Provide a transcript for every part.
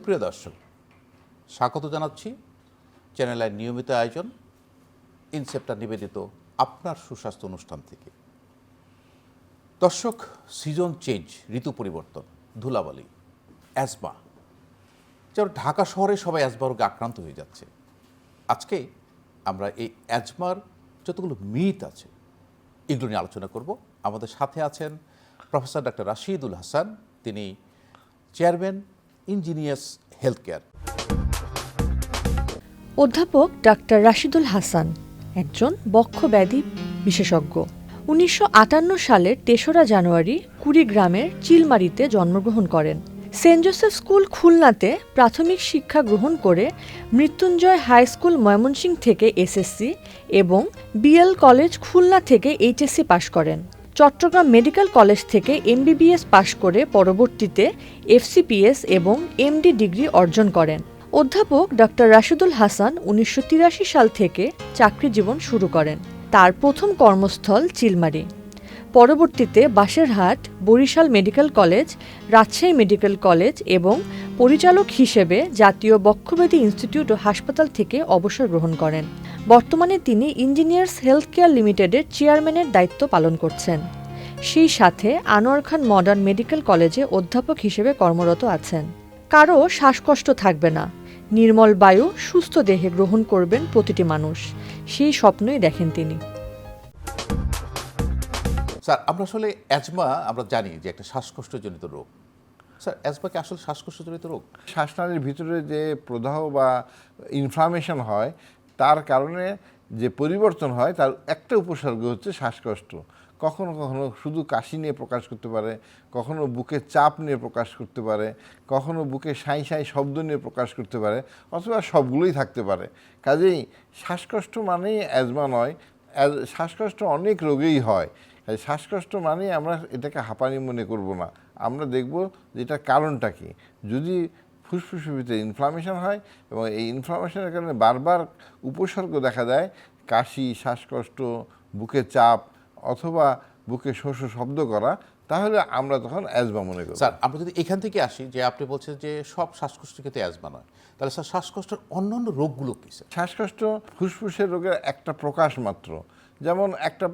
সুপ্রিয় দর্শক, স্বাগত জানাচ্ছি চ্যানেল আইর নিয়মিত আয়োজন ইনসেপ্টার নিবেদিত আপনার সুস্বাস্থ্য অনুষ্ঠান থেকে। দর্শক, সিজন চেঞ্জ, ঋতু পরিবর্তন, ধুলাবালি, অ্যাজমা, যেমন ঢাকা শহরে সবাই অ্যাজমা রোগে আক্রান্ত হয়ে যাচ্ছে। আজকে আমরা এই অ্যাজমার যতগুলো মিথ আছে এগুলো নিয়ে আলোচনা করব। আমাদের সাথে আছেন প্রফেসর ডক্টর রাশিদুল হাসান, তিনি চেয়ারম্যান ইঞ্জিনিয়ার্স হেলথ কেয়ার। অধ্যাপক ডাক্তার রাশিদুল হাসান একজন বক্ষব্যাধি বিশেষজ্ঞ। 1958 সালের 3রা জানুয়ারি কুড়িগ্রামের চিলমারিতে জন্মগ্রহণ করেন। সেন্ট জোসেফ স্কুল খুলনাতে প্রাথমিক শিক্ষা গ্রহণ করে মৃত্যুঞ্জয় হাই স্কুল ময়মনসিংহ থেকে এসএসসি এবং বিএল কলেজ খুলনা থেকে এইচএসসি পাশ করেন। চট্টগ্রাম মেডিকেল কলেজ থেকে এমবিবিএস পাশ করে পরবর্তীতে এফসিপিএস এবং এমডি ডিগ্রি অর্জন করেন। অধ্যাপক ডক্টর রাশিদুল হাসান 1983 সাল থেকে চাকরি জীবন শুরু করেন। তার প্রথম কর্মস্থল চিলমারি, পরবর্তীতে Baserhat, Barishal medical college, Rajshahi medical college এবং পরিচালক হিসেবে জাতীয় বক্ষব্যাধি ইনস্টিটিউট ও হাসপাতাল থেকে অবসর গ্রহণ করেন। বর্তমানে তিনি ইঞ্জিনিয়ার্স হেলথ কেয়ার লিমিটেডের চেয়ারম্যানের দায়িত্ব পালন করছেন। সেই সাথে আনোয়ার খান মডার্ন মেডিকেল কলেজে অধ্যাপক হিসেবে কর্মরত আছেন। কারও শ্বাসকষ্ট থাকবে না, নির্মল বায়ু সুস্থ দেহে গ্রহণ করবেন প্রতিটি মানুষ, সেই স্বপ্নই দেখেন তিনি। স্যার, আমরা আসলে অ্যাজমা আমরা জানি যে একটা শ্বাসকষ্টজনিত রোগ। স্যার, অ্যাজমা কি আসলে শ্বাসকষ্টজনিত রোগ? শ্বাসনালীর ভিতরে যে প্রদাহ বা ইনফ্লামেশন হয় তার কারণে যে পরিবর্তন হয় তার একটা উপসর্গ হচ্ছে শ্বাসকষ্ট। কখনো কখনো শুধু কাশি নিয়ে প্রকাশ করতে পারে, কখনো বুকে চাপ নিয়ে প্রকাশ করতে পারে, কখনো বুকে সাঁই সাঁই শব্দ নিয়ে প্রকাশ করতে পারে, অথবা সবগুলোই থাকতে পারে। কাজেই শ্বাসকষ্ট মানেই অ্যাজমা নয়, শ্বাসকষ্ট অনেক রোগেই হয়। শ্বাসকষ্ট মানেই আমরা এটাকে হাঁপানি মনে করব না, আমরা দেখব যে এটার কারণটা কী। যদি ফুসফুসের ভিতরে ইনফ্লামেশন হয় এবং এই ইনফ্লামেশনের কারণে বারবার উপসর্গ দেখা দেয়, কাশি, শ্বাসকষ্ট, বুকে চাপ অথবা বুকে শো শো শব্দ করা, তাহলে আমরা তখন অ্যাজমা মনে করি। স্যার, আমরা যদি এখান থেকে আসি যে আপনি বলছেন যে সব শ্বাসকষ্টের ক্ষেত্রে অ্যাজমা নয়, তাহলে স্যার শ্বাসকষ্টের অন্যান্য রোগগুলো কী? স্যার, শ্বাসকষ্ট ফুসফুসের রোগের একটা প্রকাশ মাত্র। যেমন একটা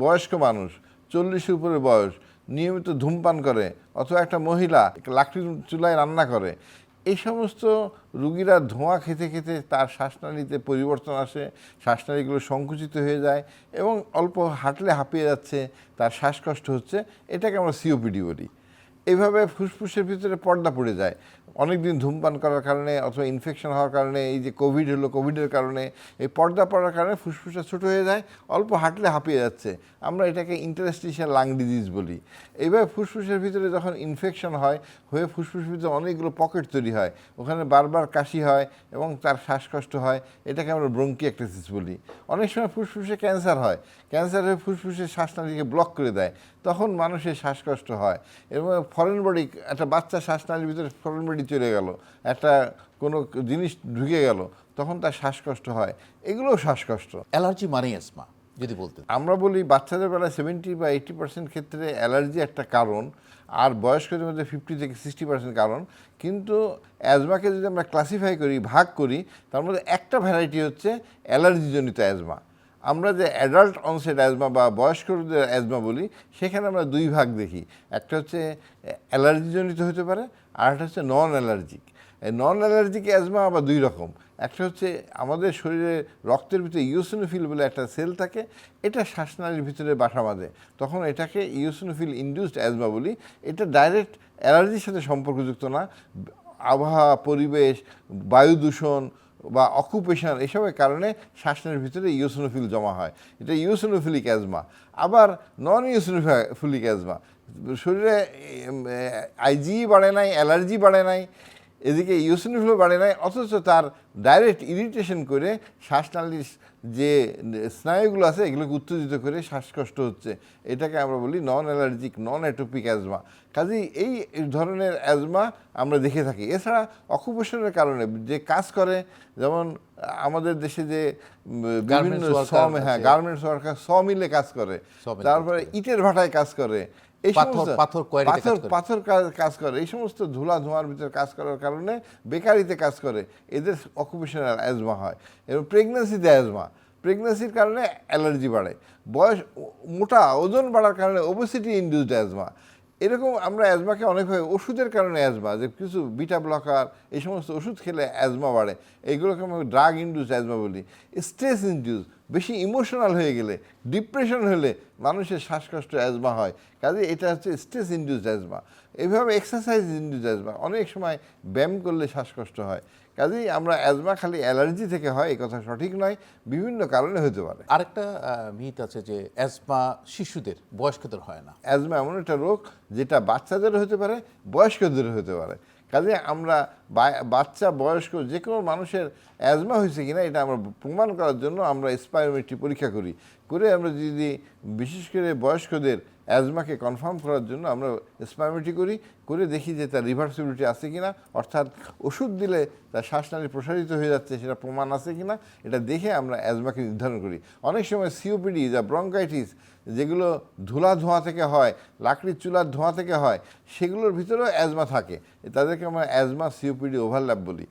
বয়স্ক মানুষ, 40-এর উপরে বয়স, নিয়মিত ধূমপান করে, অথবা একটা মহিলা লাকড়ির চুলায় রান্না করে, এই সমস্ত রুগীরা ধোঁয়া খেতে খেতে তার শ্বাসনালীতে পরিবর্তন আসে, শ্বাসনালীগুলো সংকুচিত হয়ে যায় এবং অল্প হাঁটলে হাঁপিয়ে যাচ্ছে, তার শ্বাসকষ্ট হচ্ছে, এটাকে আমরা সিওপিডি বলি। এইভাবে ফুসফুসের ভিতরে পর্দা পড়ে যায় অনেক দিন ধূমপান করার কারণে অথবা ইনফেকশন হওয়ার কারণে। এই যে কোভিড হলো, কোভিডের কারণে এই পর্দা পড়ার কারণে ফুসফুসটা ছোটো হয়ে যায়, অল্প হাঁটলে হাঁপিয়ে যাচ্ছে, আমরা এটাকে ইন্টারস্টিশিয়াল লাং ডিজিজ বলি। এইভাবে ফুসফুসের ভিতরে যখন ইনফেকশন হয়, হয়ে ফুসফুসের ভিতরে অনেকগুলো পকেট তৈরি হয়, ওখানে বারবার কাশি হয় এবং তার শ্বাসকষ্ট হয়, এটাকে আমরা ব্রঙ্কিয়াক্টাইটিস বলি। অনেক সময় ফুসফুসে ক্যান্সার হয়, ক্যান্সার হয়ে ফুসফুসের শ্বাসনালীকে ব্লক করে দেয়, তখন মানুষের শ্বাসকষ্ট হয়। এবং ফরেন বডি, একটা বাচ্চা শ্বাসনালীর ভিতরে ফরেন বডি চলে গেল, একটা কোনো জিনিস ঢুকে গেল, তখন তার শ্বাসকষ্ট হয়, এগুলোও শ্বাসকষ্ট। অ্যালার্জি মানেই অ্যাজমা যদি বলতেন? আমরা বলি বাচ্চাদের বেলায় 70 বা 80% ক্ষেত্রে অ্যালার্জি একটা কারণ, আর বয়স্কদের মধ্যে 50 থেকে 60% কারণ। কিন্তু অ্যাজমাকে যদি আমরা ক্লাসিফাই করি, ভাগ করি, তার মধ্যে একটা ভ্যারাইটি হচ্ছে অ্যালার্জিজনিত অ্যাজমা। আমরা যে অ্যাডাল্ট অনসেট অ্যাজমা বা বয়স্কদের অ্যাজমা বলি, সেখানে আমরা দুই ভাগ দেখি, একটা হচ্ছে অ্যালার্জিজনিত হতে পারে, আর একটা হচ্ছে নন অ্যালার্জিক। এই নন অ্যালার্জিক অ্যাজমা আবার দুই রকম। একটা হচ্ছে আমাদের শরীরে রক্তের ভিতরে ইওসিনোফিল বলে একটা সেল থাকে, এটা শ্বাসনালীর ভিতরে বাসা বাঁধে, তখন এটাকে ইওসিনোফিল ইনডিউসড অ্যাজমা বলি। এটা ডাইরেক্ট অ্যালার্জির সাথে সম্পর্কযুক্ত না, আবহাওয়া, পরিবেশ, বায়ু দূষণ বা অকুপেশন এসবের কারণে শ্বাসনালীর ভিতরে ইওসিনোফিল জমা হয়, এটা ইওসিনোফিলিক অ্যাজমা। আবার নন ইওসিনোফিলিক অ্যাজমা, শরীরে আইজি বাড়ে নাই, অ্যালার্জি বাড়ে নাই, এদিকে ইওসিনোফিল বাড়ে নাই, অথচ তার ডাইরেক্ট ইরিটেশন করে শ্বাসনালীর যে স্নায়ুগুলো আছে এগুলোকে উত্তেজিত করে শ্বাসকষ্ট হচ্ছে, এটাকে আমরা বলি নন অ্যালার্জিক, নন অ্যাটোপিক অ্যাজমা। কাজেই এই ধরনের অ্যাজমা আমরা দেখে থাকি। এছাড়া অকুপেশনের কারণে যে কাজ করে, যেমন আমাদের দেশে যে বিভিন্ন গার্মেন্টস ওয়ার্কার স মিলে কাজ করে, তারপরে ইটের ভাটায় কাজ করে, এই পাথর সমস্ত পাথর কোয়ারিতে কাজ করে। পাথর কাজ করে, এই সমস্ত ধুলা ধোঁয়ার ভিতরে কাজ করার কারণে, বেকারিতে কাজ করে, এদের অকুপেশনাল অ্যাজমা হয়। এবং প্রেগন্যান্সিতে অ্যাজমা, প্রেগন্যান্সির কারণে অ্যালার্জি বাড়ে, বয়স মোটা ওজন বাড়ার কারণে ওবেসিটি ইনডিউসড অ্যাজমা। এরকম আমরা অ্যাজমাকে অনেকভাবে ওষুধের কারণে অ্যাজমা, যে কিছু বিটা ব্লকার এই সমস্ত ওষুধ খেলে অ্যাজমা বাড়ে, এইগুলোকে আমরা ড্রাগ ইনডিউস অ্যাজমা বলি। স্ট্রেস ইনডিউস, বেশি ইমোশনাল হয়ে গেলে, ডিপ্রেশন হলে মানুষের শ্বাসকষ্ট অ্যাজমা হয়, কাজে এটা হচ্ছে স্ট্রেস ইনডিউসড অ্যাজমা। এইভাবে এক্সারসাইজ ইনডিউসড অ্যাজমা, অনেক সময় ব্যায়াম করলে শ্বাসকষ্ট হয়। কাজেই আমরা অ্যাজমা খালি অ্যালার্জি থেকে হয় এই কথা সঠিক নয়, বিভিন্ন কারণে হতে পারে। আরেকটা মিথ আছে যে অ্যাজমা শিশুদের, বয়স্কদের হয় না। অ্যাজমা এমন একটা রোগ যেটা বাচ্চাদের হতে পারে, বয়স্কদের হতে পারে। কাজে আমরা বাচ্চা বয়স্ক যে কোনো মানুষের অ্যাজমা হয়েছে কিনা এটা আমরা প্রমাণ করার জন্য আমরা স্পাইরোমেট্রি পরীক্ষা করি, করে আমরা যদি বিশেষ করে বয়স্কদের অ্যাজমাকে কনফার্ম করার জন্য আমরা স্পাইরোমেট্রি করি, করে দেখি যে তার রিভার্সিবিলিটি আছে কিনা, অর্থাৎ ওষুধ দিলে তার শ্বাসনালী প্রসারিত হয়ে যাচ্ছে সেটা প্রমাণ আছে কিনা, এটা দেখে আমরা অ্যাজমাকে নির্ধারণ করি। অনেক সময় সিওপিডি যা ব্রঙ্কাইটিস, যেগুলো ধুলা ধোঁয়া থেকে হয়, লাকড়ির চুলার ধোঁয়া থেকে হয়, সেগুলোর ভিতরেও অ্যাজমা থাকে, তাদেরকে আমরা অ্যাজমা সিওপিডি ওভারল্যাপ বলি।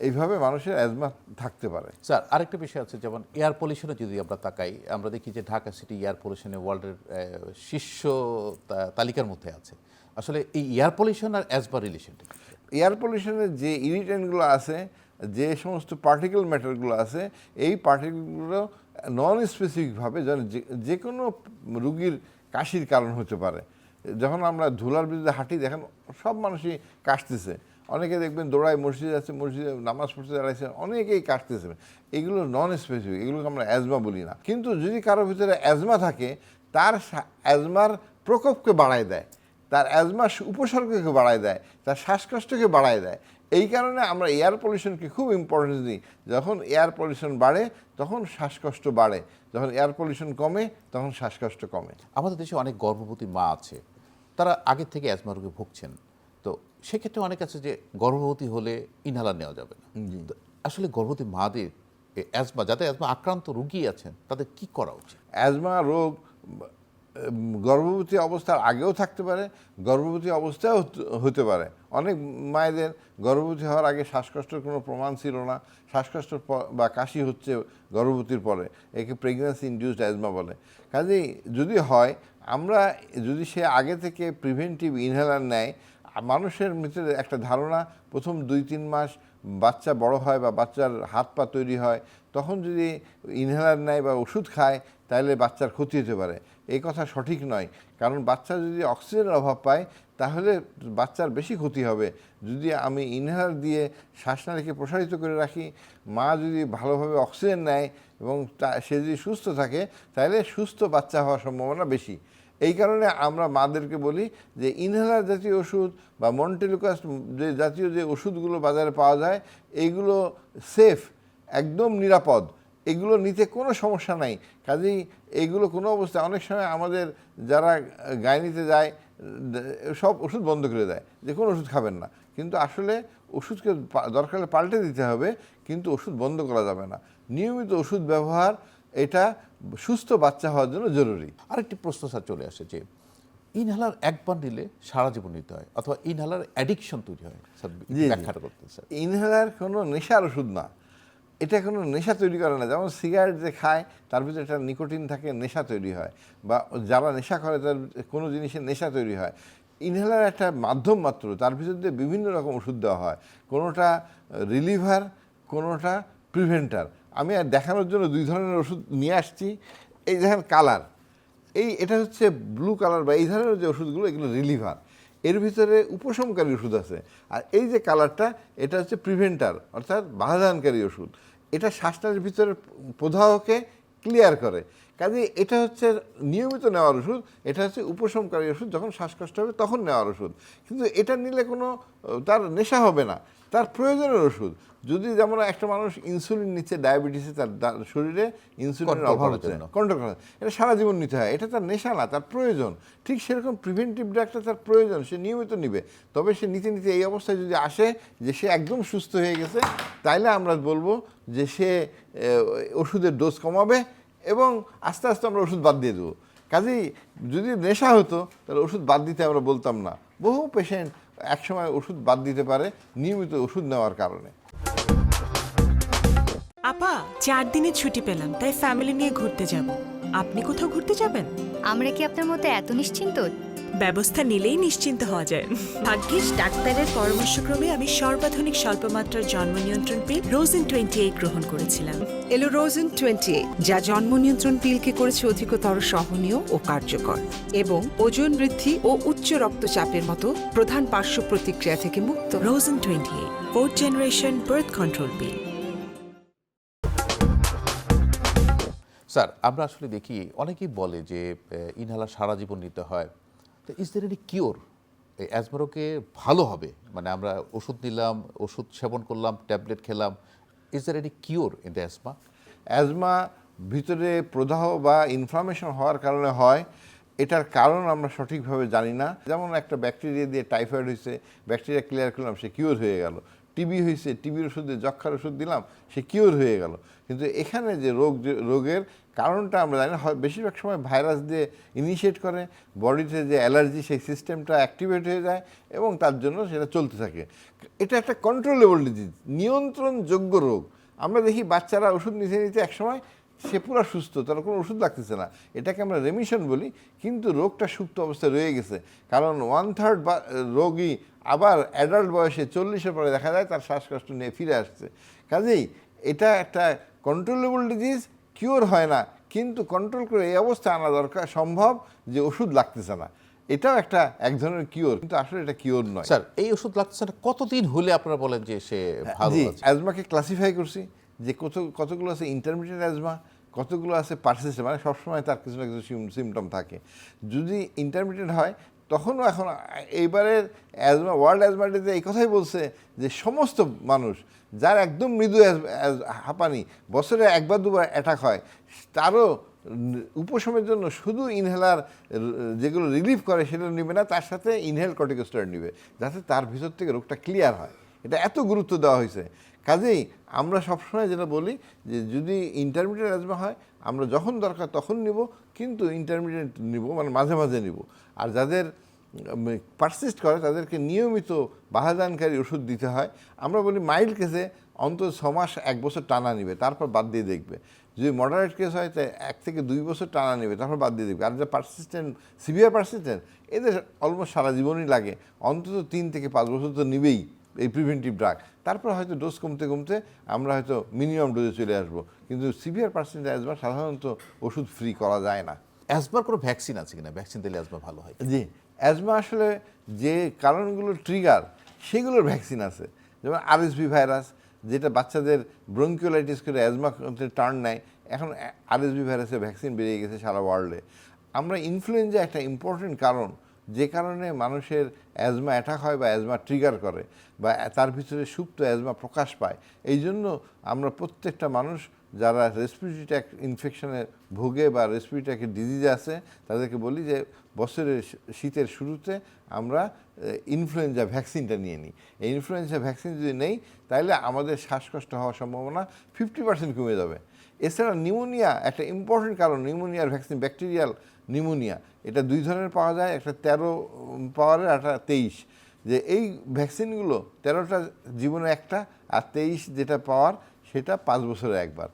এইভাবে মানুষের অ্যাজমা থাকতে পারে। স্যার আরেকটা বিষয় আছে, যেমন এয়ার পলিউশনে যদি আমরা তাকাই, আমরা দেখি যে ঢাকা সিটি এয়ার পলিউশনে ওয়ার্ল্ডের শীর্ষ তালিকার মধ্যে আছে। আসলে এই এয়ার পলিউশন আর অ্যাজমা রিলেশনটা? এয়ার পলিউশনের যে ইরিটেন্টগুলো আছে, যে সমস্ত পার্টিকেল ম্যাটারগুলো আছে, এই পার্টিকেলগুলো নন স্পেসিফিকভাবে যে কোনো রুগীর কাশির কারণ হতে পারে। যখন আমরা ধুলার বিরুদ্ধে হাঁটি, দেখেন সব মানুষই কাশতেছে, অনেকে দেখবেন দৌড়ায় মসজিদে যাচ্ছে, মসজিদে নামাজ পড়তে দাঁড়াইছে, অনেকেই কাশতেছে। এগুলো নন স্পেসিফিক, এগুলোকে আমরা অ্যাজমা বলি না। কিন্তু যদি কারোর ভিতরে অ্যাজমা থাকে, তার অ্যাজমার প্রকোপকে বাড়ায় দেয়, তার অ্যাজমার উপসর্গকে বাড়ায় দেয়, তার শ্বাসকষ্টকে বাড়ায় দেয়। এই কারণে আমরা এয়ার পলিউশনকে খুব ইম্পর্টেন্স দিই। যখন এয়ার পলিউশন বাড়ে তখন শ্বাসকষ্ট বাড়ে, যখন এয়ার পলিউশন কমে তখন শ্বাসকষ্ট কমে। আমাদের দেশে অনেক গর্ভবতী মা আছে, তারা আগে থেকে অ্যাজমা রোগে ভুগছেন। তো সেক্ষেত্রে অনেক আছে যে গর্ভবতী হলে ইনহেলার নেওয়া যাবে না। তো আসলে গর্ভবতী মাদের অ্যাজমা, যাদের অ্যাজমা আক্রান্ত রোগী আছেন, তাদের কি করা উচিত? অ্যাজমা রোগ গর্ভবতী অবস্থার আগেও থাকতে পারে, গর্ভবতী অবস্থায়ও হতে পারে। অনেক মায়েদের গর্ভবতী হওয়ার আগে শ্বাসকষ্টের কোনো প্রমাণ ছিল না, শ্বাসকষ্ট বা কাশি হচ্ছে গর্ভবতীর পরে, একে প্রেগন্যান্সি ইনডিউসড অ্যাজমা বলে। কাজেই যদি হয়, আমরা যদি সে আগে থেকে প্রিভেন্টিভ ইনহেলার নেয়, মানুষের ভিতরে একটা ধারণা প্রথম 2-3 মাস বাচ্চা বড় হয় বা বাচ্চার হাত পা তৈরি হয়, তখন যদি ইনহেলার নেয় বা ওষুধ খায়, তাহলে বাচ্চার ক্ষতি হতে পারে। এই কথা সঠিক নয়, কারণ বাচ্চা যদি অক্সিজেনের অভাব পায় তাহলে বাচ্চার বেশি ক্ষতি হবে। যদি আমি ইনহেলার দিয়ে শ্বাসনালীকে প্রসারিত করে রাখি, মা যদি ভালোভাবে অক্সিজেন নেয় এবং সে যদি সুস্থ থাকে, তাহলে সুস্থ বাচ্চা হওয়ার সম্ভাবনা বেশি। এই কারণে আমরা মাদেরকে বলি যে ইনহেলার জাতীয় ওষুধ বা মন্টেলুকাস যে জাতীয় যে ওষুধগুলো বাজারে পাওয়া যায়, এইগুলো সেফ, একদম নিরাপদ, এগুলো নিতে কোনো সমস্যা নাই। কাজেই এইগুলো কোনো অবস্থায়, অনেক সময় আমাদের যারা গাইনিতে যায় সব ওষুধ বন্ধ করে দেয়, যে কোনো ওষুধ খাবেন না। কিন্তু আসলে ওষুধকে দরকার হলে পাল্টে দিতে হবে, কিন্তু ওষুধ বন্ধ করা যাবে না। নিয়মিত ওষুধ ব্যবহার, এটা সুস্থ বাচ্চা হওয়ার জন্য জরুরি। আরেকটি প্রশ্ন স্যার চলে আসে যে ইনহেলার একবার নিলে সারা জীবন নিতে হয়, অথবা ইনহেলার অ্যাডিকশন তৈরি হয়। স্যার ব্যাখ্যাটা করতে স্যার। ইনহেলার কোনো নেশার ওষুধ না, এটা কোনো নেশা তৈরি করে না। যেমন সিগারেট যে খায়, তার ভিতরে একটা নিকোটিন থাকে, নেশা তৈরি হয়, বা যারা নেশা করে তার কোনো জিনিসের নেশা তৈরি হয়। ইনহেলার একটা মাধ্যম মাত্র, তার ভিতর দিয়ে বিভিন্ন রকম ওষুধ দেওয়া হয়, কোনোটা রিলিভার, কোনোটা প্রিভেন্টার। আমি আর দেখানোর জন্য 2 ধরনের ওষুধ নিয়ে আসছি। এই দেখেন কালার, এটা হচ্ছে ব্লু কালার বা এই ধরনের যে ওষুধগুলো, এগুলো রিলিভার, এর ভিতরে উপশমকারী ওষুধ আছে। আর এই যে কালারটা, এটা হচ্ছে প্রিভেন্টার, অর্থাৎ বাধাদানকারী ওষুধ। এটা শ্বাসনালীর ভিতরে প্রদাহকে ক্লিয়ার করে। কাজে এটা হচ্ছে নিয়মিত নেওয়ার ওষুধ, এটা হচ্ছে উপশমকারী ওষুধ, যখন শ্বাসকষ্ট হবে তখন নেওয়ার ওষুধ। কিন্তু এটা নিলে কোনো তার নেশা হবে না, তার প্রয়োজনের ওষুধ। যদি যেমন একটা মানুষ ইনসুলিন নিচ্ছে ডায়াবেটিসে, তার শরীরে ইনসুলিনের অভাব হচ্ছে, কন্ট্রোল করা, এটা সারা জীবন নিতে হয়, এটা তার নেশা না, তার প্রয়োজন। ঠিক সেরকম প্রিভেন্টিভ ড্রাগটা তার প্রয়োজন, সে নিয়মিত নিবে। তবে সে নিতে নিতে এই অবস্থায় যদি আসে যে সে একদম সুস্থ হয়ে গেছে, তাইলে আমরা বলবো যে সে ওষুধের ডোজ কমাবে এবং আস্তে আস্তে আমরা ওষুধ বাদ দিয়ে দেবো। কাজেই যদি নেশা হতো তাহলে ওষুধ বাদ দিতে আমরা বলতাম না। বহু পেশেন্ট একসময় ওষুধ বাদ দিতে পারে নিয়মিত ওষুধ নেওয়ার কারণে। আপা 4 দিনের ছুটি পেলাম, তাই ফ্যামিলি নিয়ে ঘুরতে যাব। আপনি কোথাও ঘুরতে যাবেন? আমরা কি আপনার মতো এত নিশ্চিন্ত? ব্যবস্থা নিলেই নিশ্চিন্ত হওয়া যায়। ভাগ্যিস ডাক্তারের পরামর্শক্রমে আমি সর্বাধুনিক স্বল্পমাত্রার জন্ম নিয়ন্ত্রণ পিল রোজিন 28 গ্রহণ করেছিলাম। এলো রোজিন 28, যা জন্ম নিয়ন্ত্রণ পিলকে করেছে অধিকতর সহনীয় ও কার্যকর এবং ওজন বৃদ্ধি ও উচ্চ রক্তচাপের মতো প্রধান পার্শ্ব প্রতিক্রিয়া থেকে মুক্ত। রোজিন 28 4th জেনারেশন বার্থ কন্ট্রোল পিল। স্যার, আমরা আসলে দেখি অনেকেই বলে যে ইনহেলার সারা জীবন নিতে হয়। তো ইজ দের এনি কিওর? এই অ্যাজমা রোগে ভালো হবে, মানে আমরা ওষুধ নিলাম, ওষুধ সেবন করলাম, ট্যাবলেট খেলাম, is there any cure in the asthma? Asthma ভিতরে প্রদাহ বা ইনফ্লামেশন হওয়ার কারণে হয়, এটার কারণ আমরা সঠিকভাবে জানি না। যেমন একটা ব্যাকটেরিয়া দিয়ে টাইফয়েড হয়েছে, ব্যাকটেরিয়া ক্লিয়ার করলাম, সে কিওর হয়ে গেল। টিবি হয়েছে, টিবির ওষুধ দিয়ে যক্ষার ওষুধ দিলাম, সে কিওর হয়ে গেল। কিন্তু এখানে যে রোগের কারণটা আমরা জানি না। বেশিরভাগ সময় ভাইরাস দিয়ে ইনিশিয়েট করে, বডিতে যে অ্যালার্জি সেই সিস্টেমটা অ্যাক্টিভেট হয়ে যায় এবং তার জন্য সেটা চলতে থাকে। এটা একটা কন্ট্রোলেবল ডিজিজ, নিয়ন্ত্রণযোগ্য রোগ। আমরা দেখি বাচ্চারা ওষুধ নিতে নিতে একসময় সে পুরো সুস্থ, তার কোনো ওষুধ লাগতেছে না, এটাকে আমরা রেমিশন বলি। কিন্তু রোগটা সুপ্ত অবস্থায় রয়ে গেছে, কারণ 1/3 রোগী আবার অ্যাডাল্ট বয়সে 40-এর পরে দেখা যায় তার শ্বাসকষ্ট নিয়ে ফিরে আসছে। কাজেই এটা একটা কন্ট্রোলেবল ডিজিজ, কিওর হয় না, কিন্তু কন্ট্রোল করে এই অবস্থা আনা দরকার সম্ভব যে ওষুধ লাগতেছে না। এটাও এক ধরনের কিওর, কিন্তু আসলে এটা কিওর নয়। স্যার, এই ওষুধ লাগতেছে না কতদিন হলে আপনারা বলেন যে সে ভালো জি, আছে? অ্যাজমাকে ক্লাসিফাই করছি যে কতগুলো আছে ইন্টারমিডিয়েট অ্যাজমা, কতগুলো আছে পারসিস্টেন্ট, মানে সবসময় তার কিছু না কিছু সিমটম থাকে। যদি ইন্টারমিডিয়েট হয় তখনও এখন এইবারের অ্যাজমা ওয়ার্ল্ড অ্যাজমা ডেতে এই কথাই বলছে যে সমস্ত মানুষ যার একদম মৃদু হাঁপানি, বছরে 1-2 অ্যাটাক হয়, তারও উপশমের জন্য শুধু ইনহেলার যেগুলো রিলিফ করে সেটা নেবে না, তার সাথে ইনহেল কর্টিকোস্টেরয়েড নেবে, যাতে তার ভিতর থেকে রোগটা ক্লিয়ার হয়। এটা এত গুরুত্ব দেওয়া হয়েছে। কাজেই আমরা সবসময় যেটা বলি যে যদি ইন্টারমিডিয়েট অ্যাজমা হয় আমরা যখন দরকার তখন নিব, কিন্তু ইন্টারমিডিয়েট নিব মানে মাঝে মাঝে নিব। আর যাদের পারসিস্ট করে তাদেরকে নিয়মিত বাধাদানকারী ওষুধ দিতে হয়। আমরা বলি মাইল্ড কেসে অন্তত 6 মাস 1 বছর টানা নিবে, তারপর বাদ দিয়ে দেখবে। যদি মডারেট কেস হয় তাই 1 থেকে 2 বছর টানা নেবে, তারপর বাদ দিয়ে দেখবে। আর যারা পারসিস্টেন্ট, সিভিয়ার পারসিস্টেন্ট, এদের অলমোস্ট সারা জীবনই লাগে, অন্তত 3 থেকে 5 বছর তো নিবেই এই প্রিভেন্টিভ ড্রাগ। তারপর হয়তো ডোজ কমতে কমতে আমরা হয়তো মিনিমাম ডোজে চলে আসবো। কিন্তু সিভিয়ার পারসেন্ট অ্যাজমা সাধারণত ওষুধ ফ্রি করা যায় না। অ্যাজমার কোনো ভ্যাকসিন আছে কিনা? ভ্যাকসিন দিলে অ্যাজমা ভালো হয়? জি, অ্যাজমা আসলে যে কারণগুলো ট্রিগার সেগুলোর ভ্যাকসিন আছে। যেমন আরএসভি ভাইরাস, যেটা বাচ্চাদের ব্রঙ্কিওলাইটিস করে অ্যাজমা টার্ন নেয়, এখন আরএসভি ভাইরাসের ভ্যাকসিন বেরিয়ে গেছে সারা ওয়ার্ল্ডে। আমরা ইনফ্লুয়েঞ্জা একটা ইম্পর্টেন্ট কারণ, যে কারণে মানুষের অ্যাজমা অ্যাটাক হয় বা অ্যাজমা ট্রিগার করে বা তার ভিতরে সুপ্ত অ্যাজমা প্রকাশ পায়। এই জন্য আমরা প্রত্যেকটা মানুষ যারা রেসপিরেটরি ট্র্যাক্ট ইনফেকশনে ভোগে বা রেসপিরেটরি ট্র্যাক্টের ডিজিজ আছে তাদেরকে বলি যে বছরের শীতের শুরুতে আমরা ইনফ্লুয়েঞ্জা ভ্যাকসিনটা নিয়ে নিই। এই ইনফ্লুয়েঞ্জা ভ্যাকসিন যদি নেই তাহলে আমাদের শ্বাসকষ্ট হওয়ার সম্ভাবনা 50% কমে যাবে। এছাড়া নিউমোনিয়া একটা ইম্পর্টেন্ট কারণ, নিউমোনিয়ার ভ্যাকসিন, ব্যাকটেরিয়াল নিউমোনিয়া, এটা 2 ধরনের পাওয়া যায়, একটা 13 পাওয়ারের, একটা 23। যে এই ভ্যাকসিনগুলো 13টা জীবনে একটা, আর 23 যেটা পাওয়ার সেটা 5 বছরে একবার।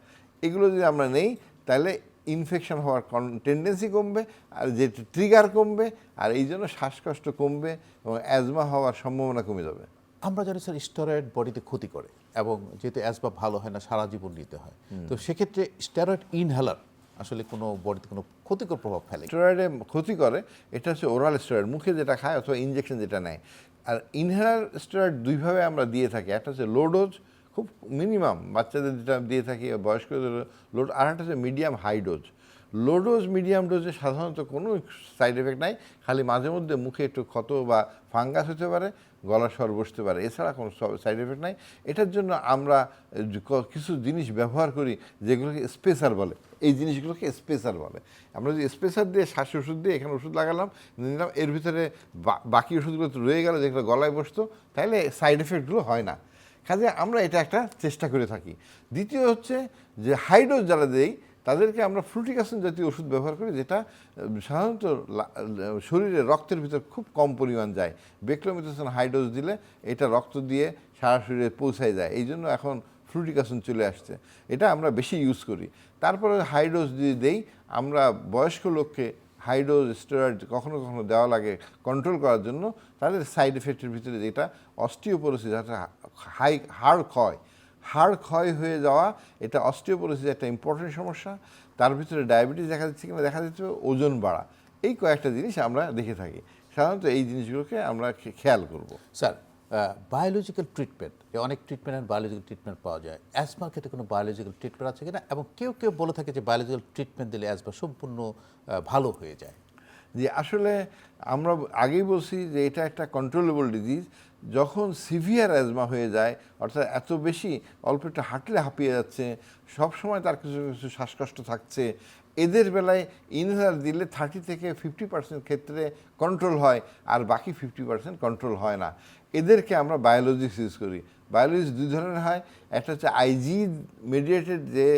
এগুলো যদি আমরা নেই তাহলে ইনফেকশন হওয়ার টেন্ডেন্সি কমবে, আর যে ট্রিগার কমবে, আর এই জন্য শ্বাসকষ্ট কমবে এবং অ্যাজমা হওয়ার সম্ভাবনা কমে যাবে। আমরা জানি স্যার স্টেরয়েড বডিতে ক্ষতি করে, এবং যেহেতু অ্যাজমা ভালো হয় না, সারা জীবন নিতে হয়, তো সেক্ষেত্রে স্টেরয়েড ইনহেলার আসলে কোনো বডিতে কোনো ক্ষতিকর প্রভাব ফেলে? স্টেরয়েডে ক্ষতি করে, এটা হচ্ছে ওরাল স্টেরয়েড, মুখে যেটা খায় অথবা ইনজেকশন যেটা নেয়। আর ইনহেলার স্টেরয়েড 2ভাবে আমরা দিয়ে থাকি, একটা হচ্ছে লো ডোজ, খুব মিনিমাম বাচ্চাদের যেটা দিয়ে থাকি, বয়স্কদের লোড, আর একটা হচ্ছে medium high dose. Low dose medium ডোজে সাধারণত কোনো সাইড এফেক্ট নাই, খালি মাঝে মধ্যে মুখে একটু ক্ষত বা ফাঙ্গাস হতে পারে, গলার স্বর বসতে পারে, এছাড়া কোনো সাইড এফেক্ট নাই। এটার জন্য আমরা কিছু জিনিস ব্যবহার করি যেগুলোকে স্পেসার বলে। এই জিনিসগুলোকে স্পেসার বলে। আমরা যদি স্পেসার দিয়ে শ্বাসের ওষুধ দিয়ে এখানে ওষুধ লাগালাম, নিলাম, এর ভিতরে বাকি ওষুধগুলো তো রয়ে গেল যেগুলো গলায় বসতো, তাহলে সাইড এফেক্টগুলো হয় না। কাজে আমরা এটা একটা চেষ্টা করে থাকি। দ্বিতীয় হচ্ছে যে হাই ডোজ যারা দেই, তাদেরকে আমরা ফ্লুটিকাসিন জাতীয় ওষুধ ব্যবহার করি, যেটা সাধারণত শরীরে রক্তের ভিতর খুব কম পরিমাণ যায়। বেক্লোমিথোসন হাই ডোজ দিলে এটা রক্ত দিয়ে সারা শরীরে পৌঁছায় যায়, এই জন্য এখন ফ্লুটিকাসিন চলে আসছে, এটা আমরা বেশি ইউজ করি। তারপরে হাই ডোজ যদি দেই, আমরা বয়স্ক লোককে হাই ডোজ স্টেরয়েড কখনো কখনো দেওয়া লাগে কন্ট্রোল করার জন্য। তাদের সাইড এফেক্টের ভিতরে যেটা অস্টিওপোরোসিস, হাড় ক্ষয় হয়ে যাওয়া, এটা অস্টিওপোরোসিস একটা ইম্পর্টেন্ট সমস্যা। তার ভিতরে ডায়াবেটিস দেখা যাচ্ছে কিনা, দেখা যাচ্ছে ওজন বাড়া, এই কয়েকটা জিনিস আমরা দেখে থাকি। সাধারণত এই জিনিসগুলোকে আমরা খেয়াল করব। স্যার, বায়োলজিক্যাল ট্রিটমেন্ট, অনেক ট্রিটমেন্ট অ্যান্ড বায়োলজিক্যাল ট্রিটমেন্ট পাওয়া যায়, অ্যাজমার ক্ষেত্রে কোনো বায়োলজিক্যাল ট্রিটমেন্ট আছে কিনা, এবং কেউ কেউ বলে থাকে যে বায়োলজিক্যাল ট্রিটমেন্ট দিলে অ্যাজমা সম্পূর্ণ ভালো হয়ে যায়? যে আসলে আমরা আগেই বলছি যে এটা একটা কন্ট্রোলেবল ডিজিজ। যখন সিভিয়ার অ্যাজমা হয়ে যায়, অর্থাৎ এত বেশি, অল্প একটু হাঁটলে হাঁপিয়ে যাচ্ছে, সবসময় তার কিছু কিছু শ্বাসকষ্ট থাকছে, এদের বেলায় ইনহেলার দিলে 30 থেকে 50% ক্ষেত্রে কন্ট্রোল হয়, আর বাকি 50% কন্ট্রোল হয় না। এদেরকে আমরা বায়োলজিক্স ইউজ করি। বায়োলজিক্স দুই ধরনের হয়, একটা হচ্ছে আইজি মেডিয়েটেড, যে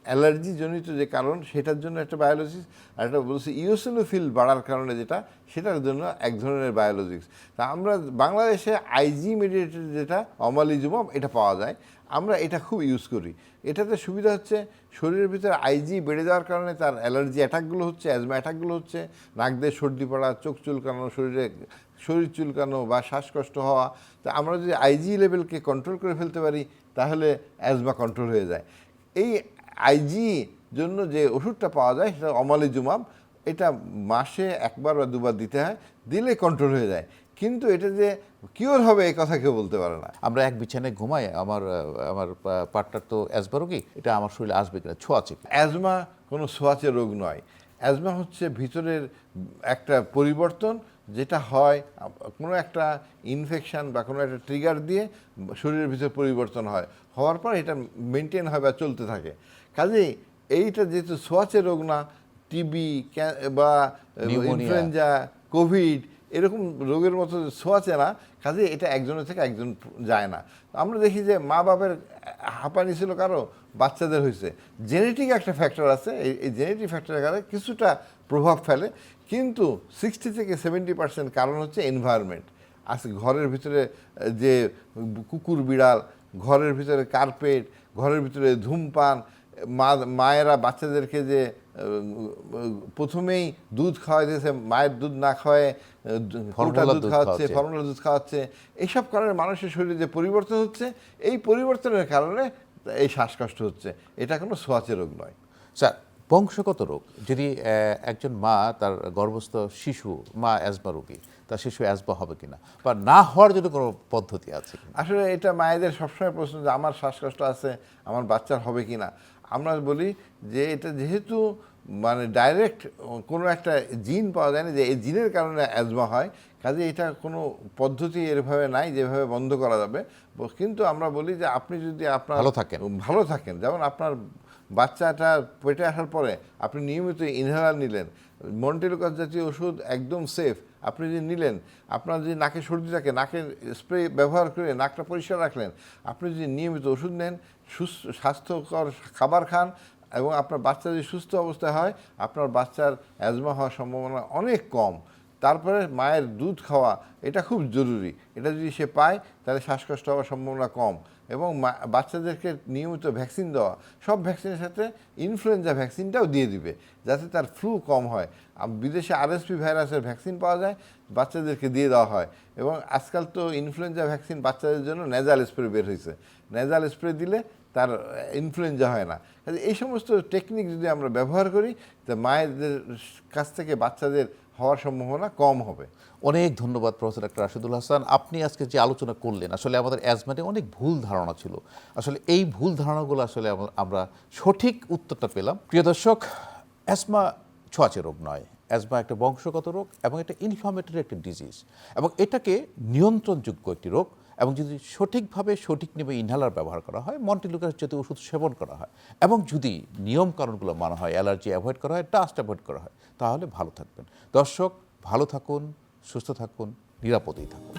অ্যালার্জি জনিত যে কারণ সেটার জন্য একটা বায়োলজিক্স, আর একটা বলছি ইওসিনোফিল বাড়ার কারণে যেটা, সেটার জন্য এক ধরনের বায়োলজিক্স। তা আমরা বাংলাদেশে আইজি মেডিয়েটেড যেটা অমালিজুমাব, এটা পাওয়া যায়, আমরা এটা খুব ইউজ করি। এটাতে সুবিধা হচ্ছে শরীরের ভিতরে আইজি বেড়ে যাওয়ার কারণে তার অ্যালার্জি অ্যাটাকগুলো হচ্ছে, অ্যাজমা অ্যাটাকগুলো হচ্ছে, নাক দিয়ে সর্দি পড়া, চোখ চুলকানো, শরীর চুলকানো বা শ্বাসকষ্ট হওয়া। তা আমরা যদি আইজি লেভেলকে কন্ট্রোল করে ফেলতে পারি, তাহলে অ্যাজমা কন্ট্রোল হয়ে যায়। এই আইজি জন্য যে ওষুধটা পাওয়া যায় সেটা অমালিজুমাব, এটা মাসে 1 বার বা 2 বার দিতে হয়, দিলে কন্ট্রোল হয়ে যায়। কিন্তু এটা যে কিওর হবে এই কথা কেউ বলতে পারে না। আমরা এক বিছানায় ঘুমাই, আমার পার্টনার তো অ্যাজমা রোগী, এটা আমার শরীরে আসবে কিনা, ছোঁয়াচে কি? অ্যাজমা কোনো ছোঁয়াচে রোগ নয়। অ্যাজমা হচ্ছে ভিতরের একটা পরিবর্তন, যেটা হয় কোনো একটা ইনফেকশন বা কোনো একটা ট্রিগার দিয়ে শরীরের ভিতরে পরিবর্তন হয়, হওয়ার পর এটা মেনটেন হয় বা চলতে থাকে। কাজেই এইটা যেহেতু ছোঁয়াচে রোগ না, টিবি বা ইনফ্লুয়েঞ্জা, কোভিড এরকম রোগের মতো ছোঁয়াচে না, কাজে এটা একজনের থেকে একজন যায় না। আমরা দেখি যে মা বাবার হাঁপানি ছিল, কারো বাচ্চাদের হয়েছে, জেনেটিক একটা ফ্যাক্টর আছে, এই জেনেটিক ফ্যাক্টরের কারণে কিছুটা প্রভাব ফেলে, কিন্তু 60 থেকে 70% কারণ হচ্ছে এনভায়রনমেন্ট। আজকে ঘরের ভিতরে যে কুকুর বিড়াল, ঘরের ভিতরে কার্পেট, ঘরের ভিতরে ধূমপান, মায়েরা বাচ্চাদেরকে যে প্রথমেই দুধ খাওয়াইতেছে, মায়ের দুধ না খাওয়ায় দুধ খাওয়াচ্ছে, ফর্মুলা দুধ খাওয়াচ্ছে, এইসব কারণে মানুষের শরীরে যে পরিবর্তন হচ্ছে, এই পরিবর্তনের কারণে এই শ্বাসকষ্ট হচ্ছে। এটা কোনো ছোঁয়াচে রোগ নয়। স্যার, বংশগত রোগ, যদি একজন মা, তার গর্ভস্থ শিশু, মা অ্যাজমা রোগী, তার শিশু অ্যাজমা হবে কিনা, বা না হওয়ার জন্য কোনো পদ্ধতি আছে কিনা? আসলে এটা মায়েদের সবসময় প্রশ্ন যে আমার শ্বাসকষ্ট আছে, আমার বাচ্চার হবে কিনা। আমরা বলি যে এটা যেহেতু মানে ডাইরেক্ট কোনো একটা জিন পাওয়া যায় না যে এই জিনের কারণে অ্যাজমা হয়, কাজে এটা কোনো পদ্ধতি এরভাবে নাই যেভাবে বন্ধ করা যাবে। কিন্তু আমরা বলি যে আপনি যদি আপনার ভালো থাকেন, যেমন আপনার বাচ্চাটা পেটে আসার পরে আপনি নিয়মিত ইনহেলার নিলেন, মন্টেলুকাস জাতীয় ওষুধ একদম সেফ, আপনি যদি নিলেন, আপনার যদি নাকে সর্দি থাকে, নাকের স্প্রে ব্যবহার করে নাকটা পরিষ্কার রাখলেন, আপনি যদি নিয়মিত ওষুধ নেন, স্বাস্থ্যকর খাবার খান, এবং আপনার বাচ্চা যদি সুস্থ অবস্থায় হয়, আপনার বাচ্চার অ্যাজমা হওয়ার সম্ভাবনা অনেক কম। তারপরে মায়ের দুধ খাওয়া, এটা খুব জরুরি, এটা যদি সে পায় তাহলে শ্বাসকষ্ট হওয়ার সম্ভাবনা কম। এবং বাচ্চাদেরকে নিয়মিত ভ্যাকসিন দেওয়া, সব ভ্যাকসিনের সাথে ইনফ্লুয়েঞ্জা ভ্যাকসিনটাও দিয়ে দিবে, যাতে তার ফ্লু কম হয়। বিদেশে আরএসপি ভাইরাসের ভ্যাকসিন পাওয়া যায়, বাচ্চাদেরকে দিয়ে দেওয়া হয়। এবং আজকাল তো ইনফ্লুয়েঞ্জা ভ্যাকসিন বাচ্চাদের জন্য নেজাল স্প্রে বের হয়েছে, নেজাল স্প্রে দিলে তার ইনফ্লুয়েঞ্জা হয় না। এই সমস্ত টেকনিক যদি আমরা ব্যবহার করি, তো মায়েদের কাছ থেকে বাচ্চাদের হওয়ার সম্ভাবনা কম হবে। অনেক ধন্যবাদ প্রফেসর ডক্টর রাশিদুল হাসান। আপনি আজকে যে আলোচনা করলেন, আসলে আমাদের অ্যাজমা নিয়ে অনেক ভুল ধারণা ছিল, আসলে এই ভুল ধারণাগুলো আসলে আমরা সঠিক উত্তরটা পেলাম। প্রিয় দর্শক, অ্যাজমা ছোঁয়াচে রোগ নয়, অ্যাজমা একটা বংশগত রোগ এবং এটা ইনফ্লামেটরি একটা ডিজিজ, এবং এটাকে নিয়ন্ত্রণযোগ্য একটি রোগ, এবং যদি সঠিকভাবে সঠিক নিয়মে ইনহেলার ব্যবহার করা হয়, মন্টেলুকাস জাতীয় ওষুধ সেবন করা হয়, এবং যদি নিয়ম কানুনগুলো মানা হয়, অ্যালার্জি অ্যাভয়েড করা হয়, ডাস্ট অ্যাভয়েড করা হয়, তাহলে ভালো থাকবেন। দর্শক, ভালো থাকুন, সুস্থ থাকুন, নিরাপদেই থাকুন।